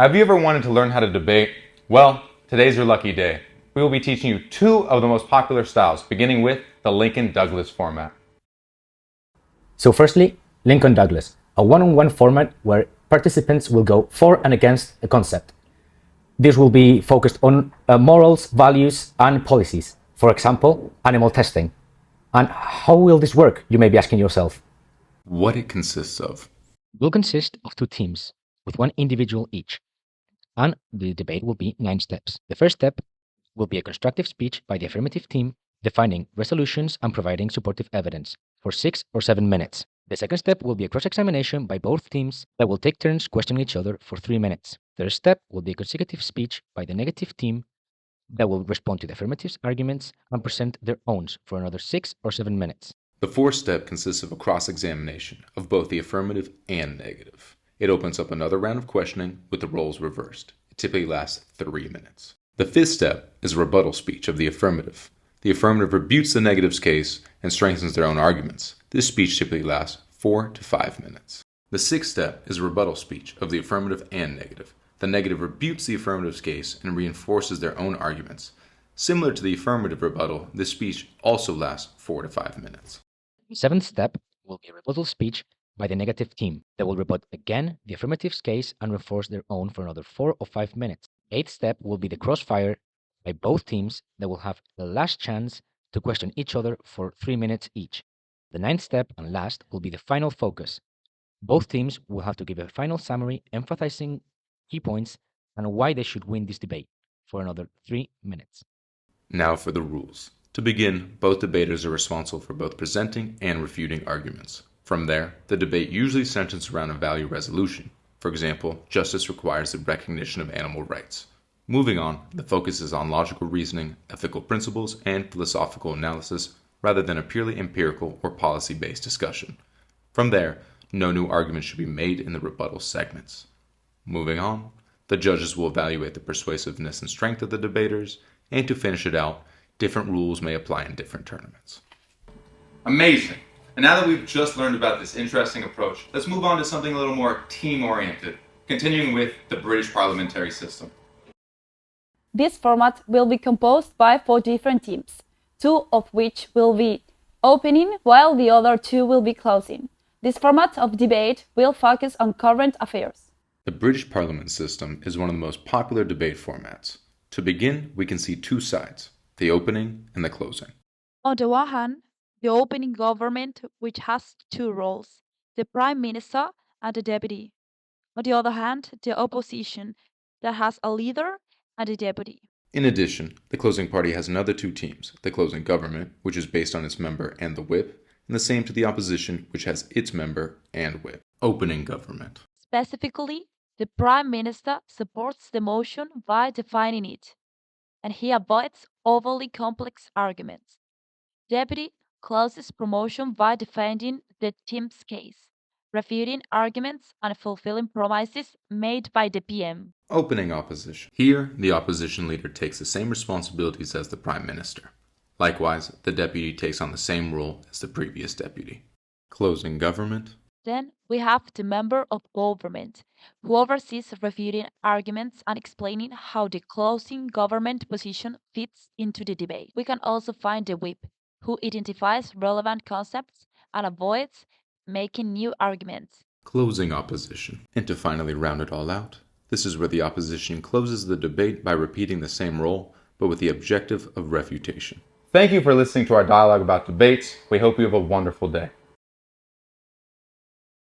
Have you ever wanted to learn how to debate? Well, today's your lucky day. We will be teaching you two of the most popular styles, beginning with the Lincoln-Douglas format. So firstly, Lincoln-Douglas, a one-on-one format where participants will go for and against a concept. This will be focused on morals, values, and policies. For example, animal testing. And how will this work, you may be asking yourself? What it consists of. It will consist of two teams, with one individual each. And the debate will be 9 steps. The first step will be a constructive speech by the affirmative team, defining resolutions and providing supportive evidence for 6 or 7 minutes. The second step will be a cross-examination by both teams that will take turns questioning each other for 3 minutes. Third step will be a consecutive speech by the negative team that will respond to the affirmative's arguments and present their own for another 6 or 7 minutes. The fourth step consists of a cross-examination of both the affirmative and negative. It opens up another round of questioning with the roles reversed. It typically lasts 3 minutes. The fifth step is a rebuttal speech of the affirmative. The affirmative rebutes the negative's case and strengthens their own arguments. This speech typically lasts 4 to 5 minutes. The sixth step is a rebuttal speech of the affirmative and negative. The negative rebutes the affirmative's case and reinforces their own arguments. Similar to the affirmative rebuttal, this speech also lasts 4 to 5 minutes. The seventh step will be a rebuttal speech by the negative team that will rebut again the affirmative's case and reinforce their own for another 4 or 5 minutes. Eighth step will be the crossfire by both teams that will have the last chance to question each other for 3 minutes each. The ninth step and last will be the final focus. Both teams will have to give a final summary emphasizing key points and why they should win this debate for another 3 minutes. Now for the rules. To begin, both debaters are responsible for both presenting and refuting arguments. From there, the debate usually centers around a value resolution. For example, justice requires the recognition of animal rights. Moving on, the focus is on logical reasoning, ethical principles, and philosophical analysis rather than a purely empirical or policy-based discussion. From there, no new arguments should be made in the rebuttal segments. Moving on, the judges will evaluate the persuasiveness and strength of the debaters, and to finish it out, different rules may apply in different tournaments. Amazing! And now that we've just learned about this interesting approach, let's move on to something a little more team-oriented, continuing with the British parliamentary system. This format will be composed by 4 different teams, 2 of which will be opening while the other 2 will be closing. This format of debate will focus on current affairs. The British Parliament system is one of the most popular debate formats. To begin, we can see 2 sides, the opening and the closing. On the one hand, the opening government, which has 2 roles, the Prime Minister and the Deputy. On the other hand, the opposition, that has a leader and a deputy. In addition, the closing party has another 2 teams, the closing government, which is based on its member and the whip, and the same to the opposition, which has its member and whip. Opening government. Specifically, the Prime Minister supports the motion by defining it, and he avoids overly complex arguments. Deputy closes promotion by defending the team's case, refuting arguments and fulfilling promises made by the PM. Opening opposition. Here, the opposition leader takes the same responsibilities as the Prime Minister. Likewise, the deputy takes on the same role as the previous deputy. Closing government. Then we have the member of government, who oversees refuting arguments and explaining how the closing government position fits into the debate. We can also find the whip, who identifies relevant concepts and avoids making new arguments. Closing opposition. And to finally round it all out, this is where the opposition closes the debate by repeating the same role, but with the objective of refutation. Thank you for listening to our dialogue about debates. We hope you have a wonderful day.